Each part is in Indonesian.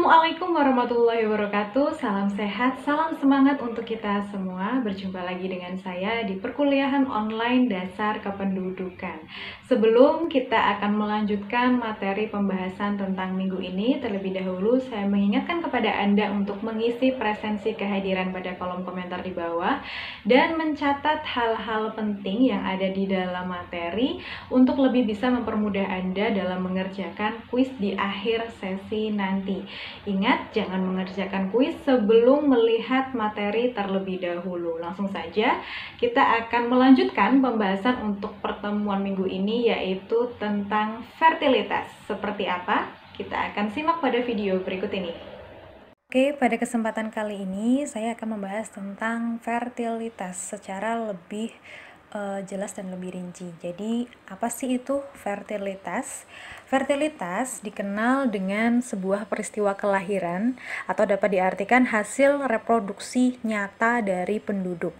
Assalamualaikum warahmatullahi wabarakatuh. Salam sehat, salam semangat untuk kita semua. Berjumpa lagi dengan saya di perkuliahan online dasar kependudukan. Sebelum kita akan melanjutkan materi pembahasan tentang minggu ini, terlebih dahulu saya mengingatkan kepada Anda untuk mengisi presensi kehadiran pada kolom komentar di bawah dan mencatat hal-hal penting yang ada di dalam materi untuk lebih bisa mempermudah Anda dalam mengerjakan kuis di akhir sesi nanti. Ingat, jangan mengerjakan kuis sebelum melihat materi terlebih dahulu. Langsung saja, kita akan melanjutkan pembahasan untuk pertemuan minggu ini, yaitu tentang fertilitas. Seperti apa? Kita akan simak pada video berikut ini. Oke, pada kesempatan kali ini saya akan membahas tentang fertilitas secara lebih jelas dan lebih rinci. Jadi, apa sih itu fertilitas? Fertilitas dikenal dengan sebuah peristiwa kelahiran atau dapat diartikan hasil reproduksi nyata dari penduduk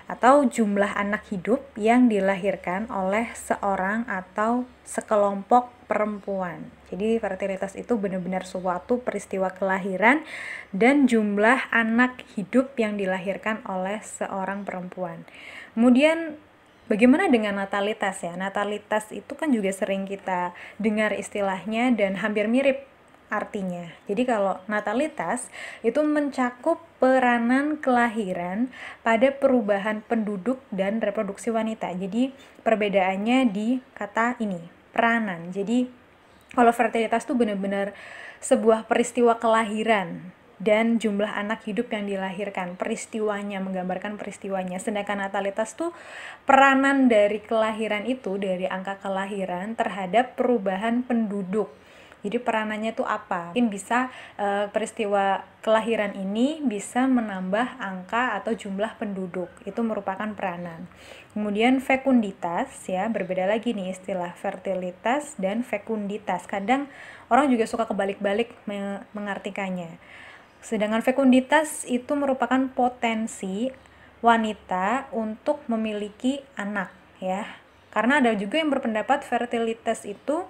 atau jumlah anak hidup yang dilahirkan oleh seorang atau sekelompok perempuan. Jadi fertilitas itu benar-benar suatu peristiwa kelahiran dan jumlah anak hidup yang dilahirkan oleh seorang perempuan. Kemudian bagaimana dengan natalitas ya? Natalitas itu kan juga sering kita dengar istilahnya dan hampir mirip artinya. Jadi kalau natalitas itu mencakup peranan kelahiran pada perubahan penduduk dan reproduksi wanita. Jadi perbedaannya di kata ini, peranan. Jadi kalau fertilitas itu benar-benar sebuah peristiwa kelahiran dan jumlah anak hidup yang dilahirkan, peristiwanya, menggambarkan peristiwanya. Sedangkan natalitas tuh peranan dari kelahiran itu, dari angka kelahiran terhadap perubahan penduduk. Jadi peranannya tuh apa? Mungkin bisa peristiwa kelahiran ini bisa menambah angka atau jumlah penduduk. Itu merupakan peranan. Kemudian fekunditas ya, berbeda lagi nih istilah fertilitas dan fekunditas. Kadang orang juga suka kebalik-balik mengartikannya. Sedangkan fekunditas itu merupakan potensi wanita untuk memiliki anak ya. Karena ada juga yang berpendapat fertilitas itu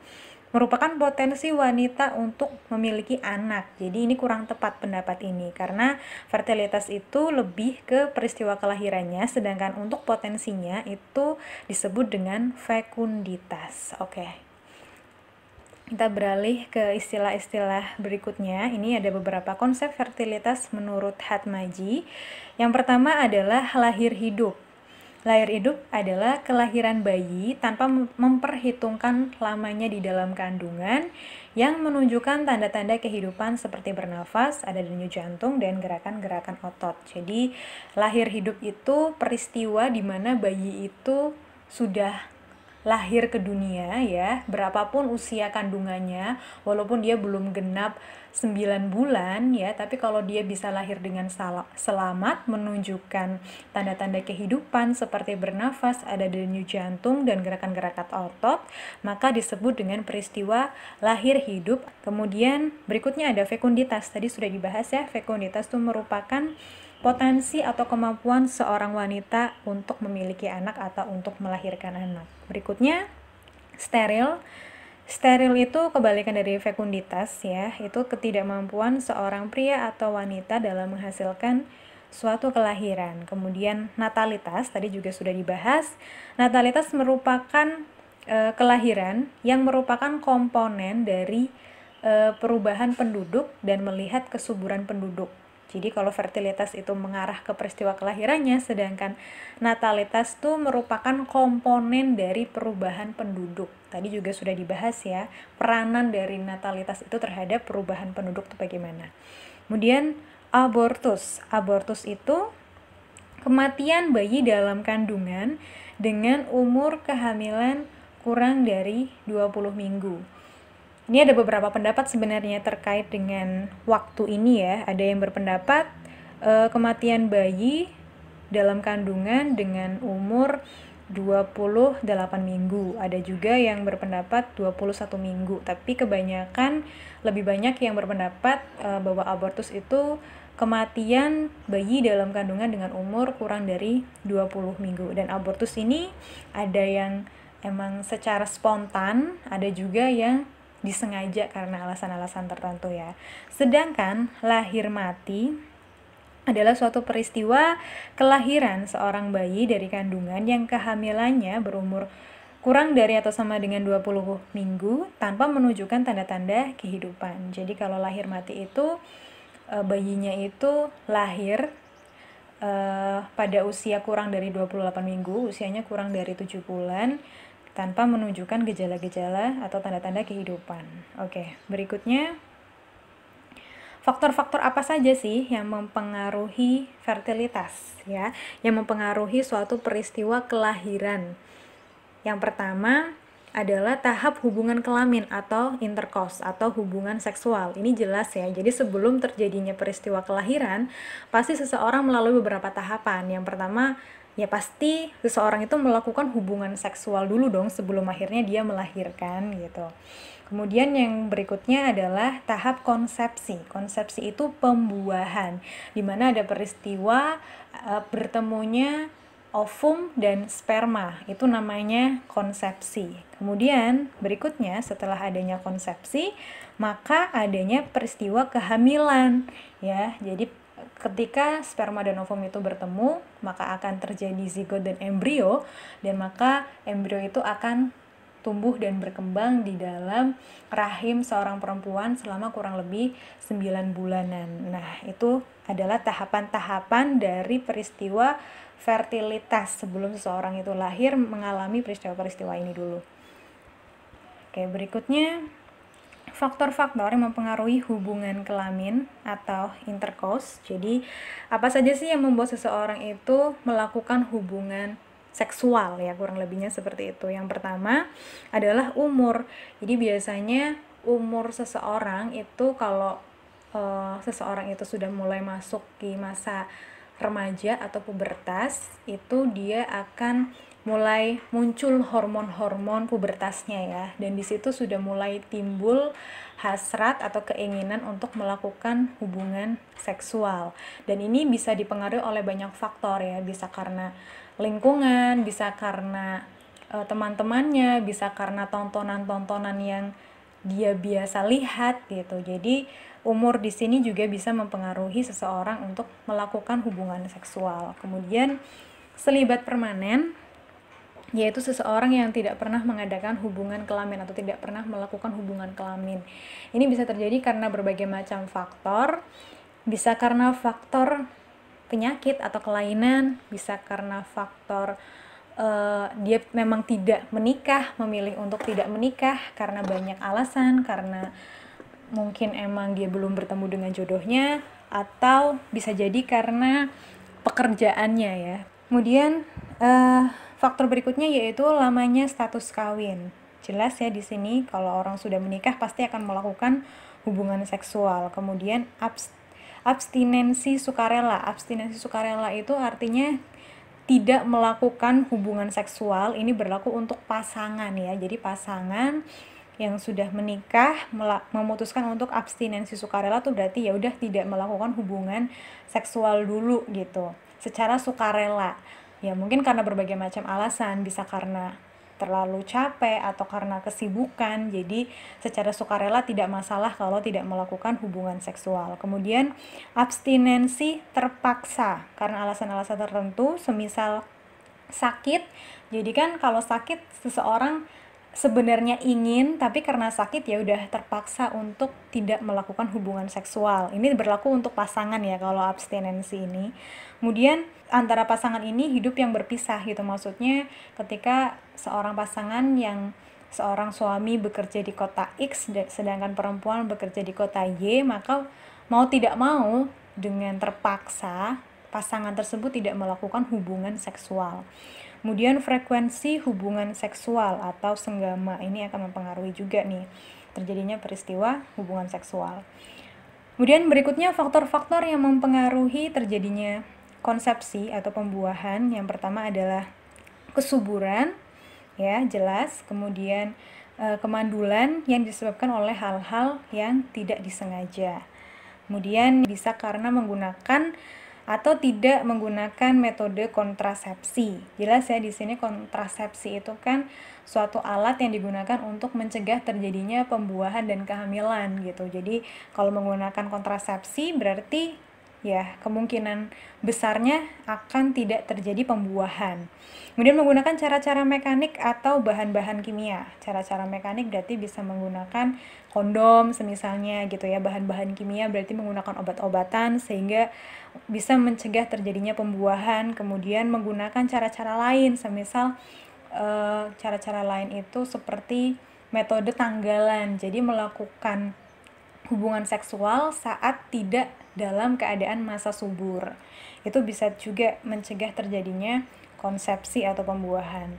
merupakan potensi wanita untuk memiliki anak. Jadi ini kurang tepat pendapat ini karena fertilitas itu lebih ke peristiwa kelahirannya, sedangkan untuk potensinya itu disebut dengan fekunditas. Oke. Kita beralih ke istilah-istilah berikutnya. Ini ada beberapa konsep fertilitas menurut Hatmaji. Yang pertama adalah lahir hidup. Lahir hidup adalah kelahiran bayi tanpa memperhitungkan lamanya di dalam kandungan yang menunjukkan tanda-tanda kehidupan seperti bernafas, ada denyut jantung, dan gerakan-gerakan otot. Jadi lahir hidup itu peristiwa di mana bayi itu sudah lahir ke dunia ya, berapapun usia kandungannya, walaupun dia belum genap 9 bulan ya, tapi kalau dia bisa lahir dengan selamat, menunjukkan tanda-tanda kehidupan seperti bernafas, ada denyut jantung dan gerakan-gerakan otot, maka disebut dengan peristiwa lahir hidup. Kemudian berikutnya ada fekunditas. Tadi sudah dibahas ya, fekunditas itu merupakan potensi atau kemampuan seorang wanita untuk memiliki anak atau untuk melahirkan anak. Berikutnya, steril. Steril itu kebalikan dari fekunditas ya, itu ketidakmampuan seorang pria atau wanita dalam menghasilkan suatu kelahiran. Kemudian natalitas, tadi juga sudah dibahas. Natalitas merupakan kelahiran yang merupakan komponen dari perubahan penduduk dan melihat kesuburan penduduk. Jadi kalau fertilitas itu mengarah ke peristiwa kelahirannya, sedangkan natalitas itu merupakan komponen dari perubahan penduduk. Tadi juga sudah dibahas ya, peranan dari natalitas itu terhadap perubahan penduduk itu bagaimana. Kemudian abortus. Abortus itu kematian bayi dalam kandungan dengan umur kehamilan kurang dari 20 minggu. Ini ada beberapa pendapat sebenarnya terkait dengan waktu ini ya. Ada yang berpendapat kematian bayi dalam kandungan dengan umur 28 minggu. Ada juga yang berpendapat 21 minggu. Tapi kebanyakan lebih banyak yang berpendapat bahwa abortus itu kematian bayi dalam kandungan dengan umur kurang dari 20 minggu. Dan abortus ini ada yang emang secara spontan, ada juga yang disengaja karena alasan-alasan tertentu ya. Sedangkan lahir mati adalah suatu peristiwa kelahiran seorang bayi dari kandungan yang kehamilannya berumur kurang dari atau sama dengan 20 minggu tanpa menunjukkan tanda-tanda kehidupan. Jadi kalau lahir mati itu bayinya itu lahir pada usia kurang dari 28 minggu, usianya kurang dari 7 bulan, tanpa menunjukkan gejala-gejala atau tanda-tanda kehidupan. Oke, berikutnya, faktor-faktor apa saja sih yang mempengaruhi fertilitas ya, yang mempengaruhi suatu peristiwa kelahiran? Yang pertama adalah tahap hubungan kelamin atau intercourse atau hubungan seksual. Ini jelas ya. Jadi sebelum terjadinya peristiwa kelahiran, pasti seseorang melalui beberapa tahapan. Yang pertama, ya pasti seseorang itu melakukan hubungan seksual dulu dong sebelum akhirnya dia melahirkan gitu. Kemudian yang berikutnya adalah tahap konsepsi. Konsepsi itu pembuahan, di mana ada peristiwa bertemunya ovum dan sperma, itu namanya konsepsi. Kemudian berikutnya setelah adanya konsepsi, maka adanya peristiwa kehamilan ya. Jadi ketika sperma dan ovum itu bertemu, maka akan terjadi zigot dan embrio, dan maka embrio itu akan tumbuh dan berkembang di dalam rahim seorang perempuan selama kurang lebih 9 bulanan. Nah, itu adalah tahapan-tahapan dari peristiwa fertilitas sebelum seseorang itu lahir mengalami peristiwa-peristiwa ini dulu. Oke, berikutnya faktor-faktor yang mempengaruhi hubungan kelamin atau intercourse. Jadi, apa saja sih yang membuat seseorang itu melakukan hubungan seksual ya, kurang lebihnya seperti itu. Yang pertama adalah umur. Jadi biasanya umur seseorang itu kalau seseorang itu sudah mulai masuk di masa remaja atau pubertas, itu dia akan mulai muncul hormon-hormon pubertasnya ya, dan di situ sudah mulai timbul hasrat atau keinginan untuk melakukan hubungan seksual. Dan ini bisa dipengaruhi oleh banyak faktor ya, bisa karena lingkungan, bisa karena teman-temannya, bisa karena tontonan-tontonan yang dia biasa lihat gitu. Jadi umur di sini juga bisa mempengaruhi seseorang untuk melakukan hubungan seksual. Kemudian selibat permanen, yaitu seseorang yang tidak pernah mengadakan hubungan kelamin atau tidak pernah melakukan hubungan kelamin. Ini bisa terjadi karena berbagai macam faktor, bisa karena faktor penyakit atau kelainan, bisa karena faktor dia memang tidak menikah, memilih untuk tidak menikah karena banyak alasan, karena mungkin emang dia belum bertemu dengan jodohnya, atau bisa jadi karena pekerjaannya ya. Kemudian faktor berikutnya yaitu lamanya status kawin. Jelas ya di sini kalau orang sudah menikah pasti akan melakukan hubungan seksual. Kemudian abstinensi sukarela. Abstinensi sukarela itu artinya tidak melakukan hubungan seksual. Ini berlaku untuk pasangan ya. Jadi pasangan yang sudah menikah memutuskan untuk abstinensi sukarela tuh berarti ya udah tidak melakukan hubungan seksual dulu gitu, secara sukarela. Ya mungkin karena berbagai macam alasan, bisa karena terlalu capek atau karena kesibukan. Jadi secara sukarela tidak masalah kalau tidak melakukan hubungan seksual. Kemudian abstinensi terpaksa karena alasan-alasan tertentu, semisal sakit. Jadi kan kalau sakit seseorang sebenarnya ingin, tapi karena sakit ya udah terpaksa untuk tidak melakukan hubungan seksual. Ini berlaku untuk pasangan ya kalau abstinensi ini. Kemudian antara pasangan ini hidup yang berpisah gitu, maksudnya ketika seorang pasangan yang seorang suami bekerja di kota X sedangkan perempuan bekerja di kota Y, maka mau tidak mau dengan terpaksa pasangan tersebut tidak melakukan hubungan seksual. Kemudian frekuensi hubungan seksual atau senggama, ini akan mempengaruhi juga nih terjadinya peristiwa hubungan seksual. Kemudian berikutnya faktor-faktor yang mempengaruhi terjadinya konsepsi atau pembuahan. Yang pertama adalah kesuburan, ya jelas. Kemudian kemandulan yang disebabkan oleh hal-hal yang tidak disengaja. Kemudian bisa karena menggunakan atau tidak menggunakan metode kontrasepsi. Jelas ya, di sini kontrasepsi itu kan suatu alat yang digunakan untuk mencegah terjadinya pembuahan dan kehamilan gitu. Jadi kalau menggunakan kontrasepsi berarti ya kemungkinan besarnya akan tidak terjadi pembuahan. Kemudian menggunakan cara-cara mekanik atau bahan-bahan kimia. Cara-cara mekanik berarti bisa menggunakan kondom semisalnya gitu ya. Bahan-bahan kimia berarti menggunakan obat-obatan sehingga bisa mencegah terjadinya pembuahan. Kemudian menggunakan cara-cara lain, semisal cara-cara lain itu seperti metode tanggalan. Jadi melakukan hubungan seksual saat tidak dalam keadaan masa subur. Itu bisa juga mencegah terjadinya konsepsi atau pembuahan.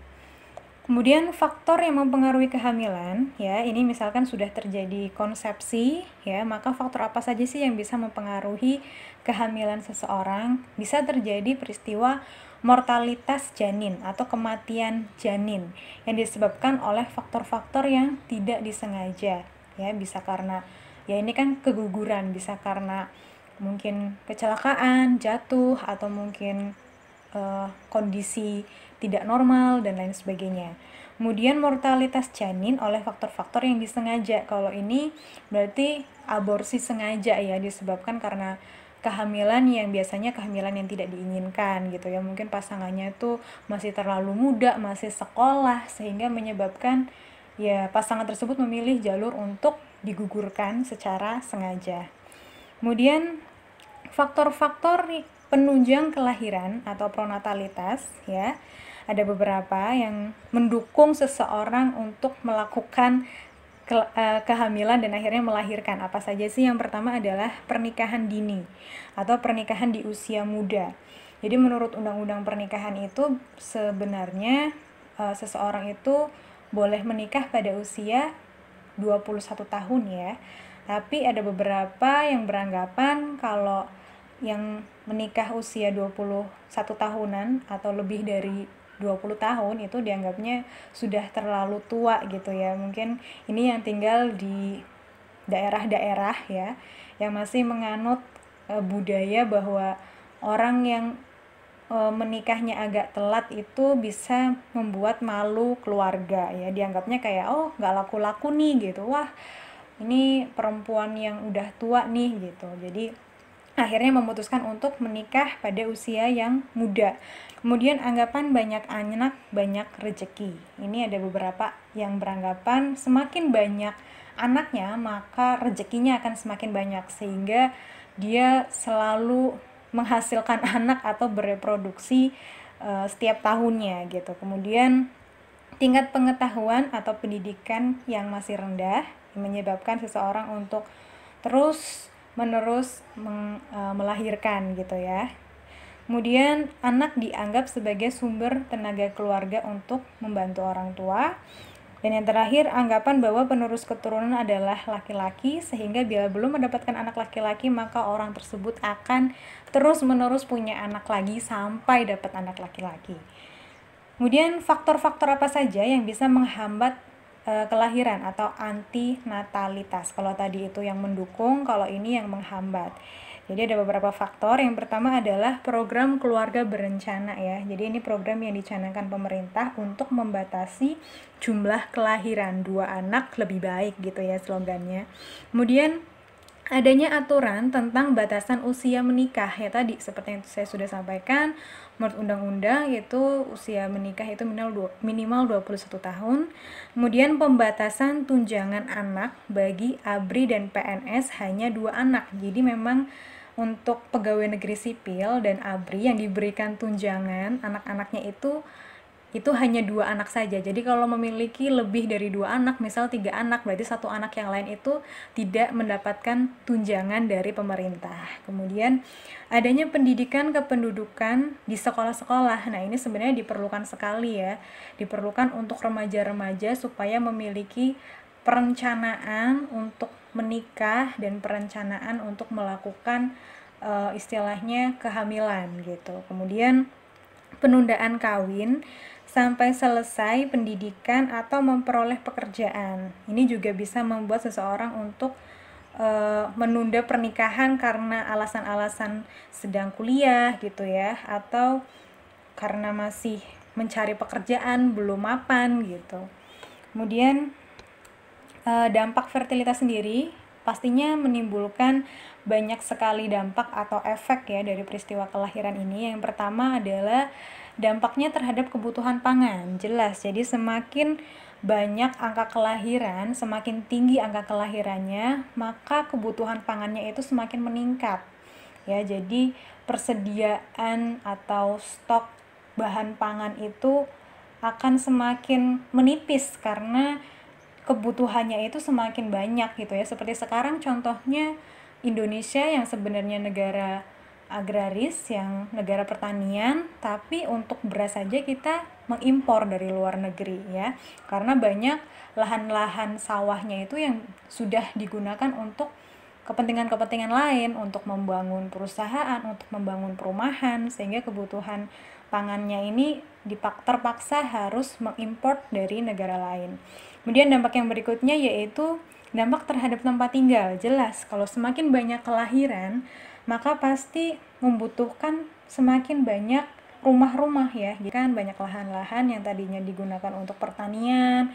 Kemudian faktor yang mempengaruhi kehamilan, ya, ini misalkan sudah terjadi konsepsi, ya, maka faktor apa saja sih yang bisa mempengaruhi kehamilan seseorang? Bisa terjadi peristiwa mortalitas janin atau kematian janin yang disebabkan oleh faktor-faktor yang tidak disengaja, ya, bisa karena ya ini kan keguguran, bisa karena mungkin kecelakaan, jatuh, atau mungkin kondisi tidak normal dan lain sebagainya. Kemudian mortalitas janin oleh faktor-faktor yang disengaja. Kalau ini berarti aborsi sengaja ya, disebabkan karena kehamilan yang biasanya kehamilan yang tidak diinginkan gitu ya. Mungkin pasangannya itu masih terlalu muda, masih sekolah, sehingga menyebabkan ya pasangan tersebut memilih jalur untuk digugurkan secara sengaja. Kemudian faktor-faktor penunjang kelahiran atau pronatalitas, ya, ada beberapa yang mendukung seseorang untuk melakukan kehamilan dan akhirnya melahirkan. Apa saja sih? Yang pertama adalah pernikahan dini atau pernikahan di usia muda. Jadi menurut undang-undang pernikahan itu sebenarnya seseorang itu boleh menikah pada usia 21 tahun ya. Tapi ada beberapa yang beranggapan kalau yang menikah usia 21 tahunan atau lebih dari 20 tahun itu dianggapnya sudah terlalu tua gitu ya. Mungkin ini yang tinggal di daerah-daerah ya yang masih menganut budaya bahwa orang yang menikahnya agak telat itu bisa membuat malu keluarga ya. Dianggapnya kayak oh nggak laku-laku nih gitu. Wah, ini perempuan yang udah tua nih gitu. Jadi akhirnya memutuskan untuk menikah pada usia yang muda. Kemudian anggapan banyak anak, banyak rezeki. Ini ada beberapa yang beranggapan semakin banyak anaknya, maka rezekinya akan semakin banyak. Sehingga dia selalu menghasilkan anak atau bereproduksi setiap tahunnya gitu. Kemudian tingkat pengetahuan atau pendidikan yang masih rendah menyebabkan seseorang untuk terus menerus melahirkan gitu ya. Kemudian anak dianggap sebagai sumber tenaga keluarga untuk membantu orang tua. Dan yang terakhir, anggapan bahwa penerus keturunan adalah laki-laki, sehingga bila belum mendapatkan anak laki-laki maka orang tersebut akan terus-menerus punya anak lagi sampai dapat anak laki-laki. Kemudian faktor-faktor apa saja yang bisa menghambat kelahiran atau antinatalitas. Kalau tadi itu yang mendukung, kalau ini yang menghambat. Jadi ada beberapa faktor. Yang pertama adalah program keluarga berencana ya. Jadi ini program yang dicanangkan pemerintah untuk membatasi jumlah kelahiran 2 anak lebih baik gitu ya slogannya. Kemudian adanya aturan tentang batasan usia menikah ya, tadi seperti yang saya sudah sampaikan, menurut undang-undang itu usia menikah itu minimal 21 tahun. Kemudian pembatasan tunjangan anak bagi ABRI dan PNS hanya 2 anak. Jadi memang untuk pegawai negeri sipil dan ABRI yang diberikan tunjangan anak-anaknya itu hanya 2 anak saja. Jadi kalau memiliki lebih dari 2 anak, misal 3 anak, berarti 1 anak yang lain itu tidak mendapatkan tunjangan dari pemerintah. Kemudian adanya pendidikan kependudukan di sekolah-sekolah. Nah, ini sebenarnya diperlukan sekali ya. Diperlukan untuk remaja-remaja supaya memiliki perencanaan untuk menikah dan perencanaan untuk melakukan istilahnya kehamilan gitu. Kemudian penundaan kawin sampai selesai pendidikan atau memperoleh pekerjaan. Ini juga bisa membuat seseorang untuk menunda pernikahan karena alasan-alasan sedang kuliah gitu ya, atau karena masih mencari pekerjaan, belum mapan gitu. Kemudian dampak fertilitas sendiri pastinya menimbulkan banyak sekali dampak atau efek ya dari peristiwa kelahiran ini. Yang pertama adalah dampaknya terhadap kebutuhan pangan. Jelas, jadi semakin banyak angka kelahiran, semakin tinggi angka kelahirannya, maka kebutuhan pangannya itu semakin meningkat. Ya, jadi persediaan atau stok bahan pangan itu akan semakin menipis karena kebutuhannya itu semakin banyak gitu ya. Seperti sekarang contohnya Indonesia yang sebenarnya negara agraris, yang negara pertanian, tapi untuk beras saja kita mengimpor dari luar negeri ya, karena banyak lahan-lahan sawahnya itu yang sudah digunakan untuk kepentingan-kepentingan lain, untuk membangun perusahaan, untuk membangun perumahan, sehingga kebutuhan pangannya ini terpaksa harus mengimpor dari negara lain. Kemudian dampak yang berikutnya yaitu dampak terhadap tempat tinggal. Jelas, kalau semakin banyak kelahiran, maka pasti membutuhkan semakin banyak rumah-rumah ya. Jadi kan banyak lahan-lahan yang tadinya digunakan untuk pertanian,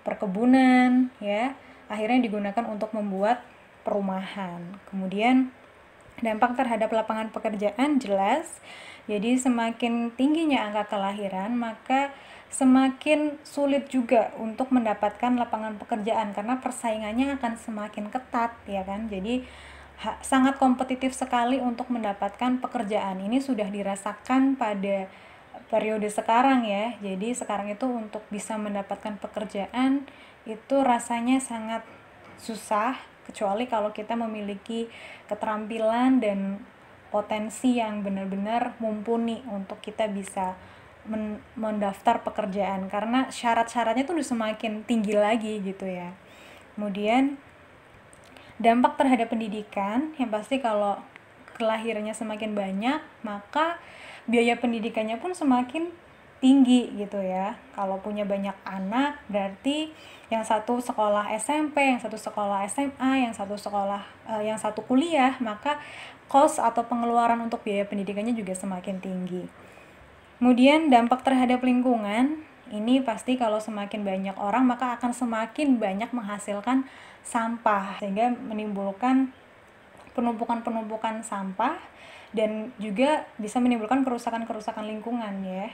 perkebunan ya, akhirnya digunakan untuk membuat perumahan. Kemudian dampak terhadap lapangan pekerjaan jelas. Jadi semakin tingginya angka kelahiran, maka semakin sulit juga untuk mendapatkan lapangan pekerjaan karena persaingannya akan semakin ketat ya kan. Jadi sangat kompetitif sekali untuk mendapatkan pekerjaan. Ini sudah dirasakan pada periode sekarang ya. Jadi sekarang itu untuk bisa mendapatkan pekerjaan itu rasanya sangat susah, kecuali kalau kita memiliki keterampilan dan potensi yang benar-benar mumpuni untuk kita bisa mendaftar pekerjaan, karena syarat-syaratnya tuh udah semakin tinggi lagi gitu ya. Kemudian dampak terhadap pendidikan, yang pasti kalau kelahirannya semakin banyak, maka biaya pendidikannya pun semakin tinggi gitu ya. Kalau punya banyak anak, berarti yang satu sekolah SMP, yang satu sekolah SMA, yang satu kuliah, maka cost atau pengeluaran untuk biaya pendidikannya juga semakin tinggi. Kemudian dampak terhadap lingkungan, ini pasti kalau semakin banyak orang maka akan semakin banyak menghasilkan sampah, sehingga menimbulkan penumpukan sampah dan juga bisa menimbulkan kerusakan lingkungan ya.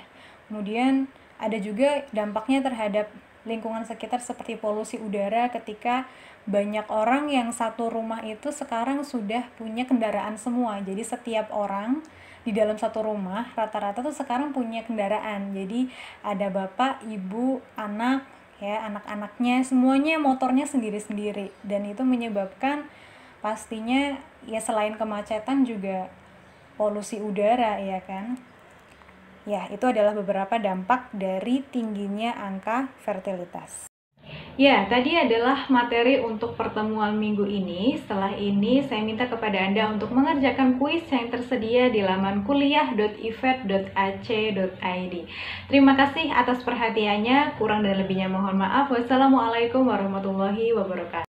Kemudian ada juga dampaknya terhadap lingkungan sekitar seperti polusi udara, ketika banyak orang yang satu rumah itu sekarang sudah punya kendaraan semua. Jadi setiap orang di dalam satu rumah rata-rata tuh sekarang punya kendaraan. Jadi ada bapak, ibu, anak ya, anak-anaknya semuanya motornya sendiri-sendiri, dan itu menyebabkan pastinya ya selain kemacetan juga polusi udara ya kan. Ya, itu adalah beberapa dampak dari tingginya angka fertilitas. Ya, tadi adalah materi untuk pertemuan minggu ini. Setelah ini, saya minta kepada Anda untuk mengerjakan kuis yang tersedia di laman kuliah.ifed.ac.id. Terima kasih atas perhatiannya. Kurang dan lebihnya mohon maaf. Wassalamualaikum warahmatullahi wabarakatuh.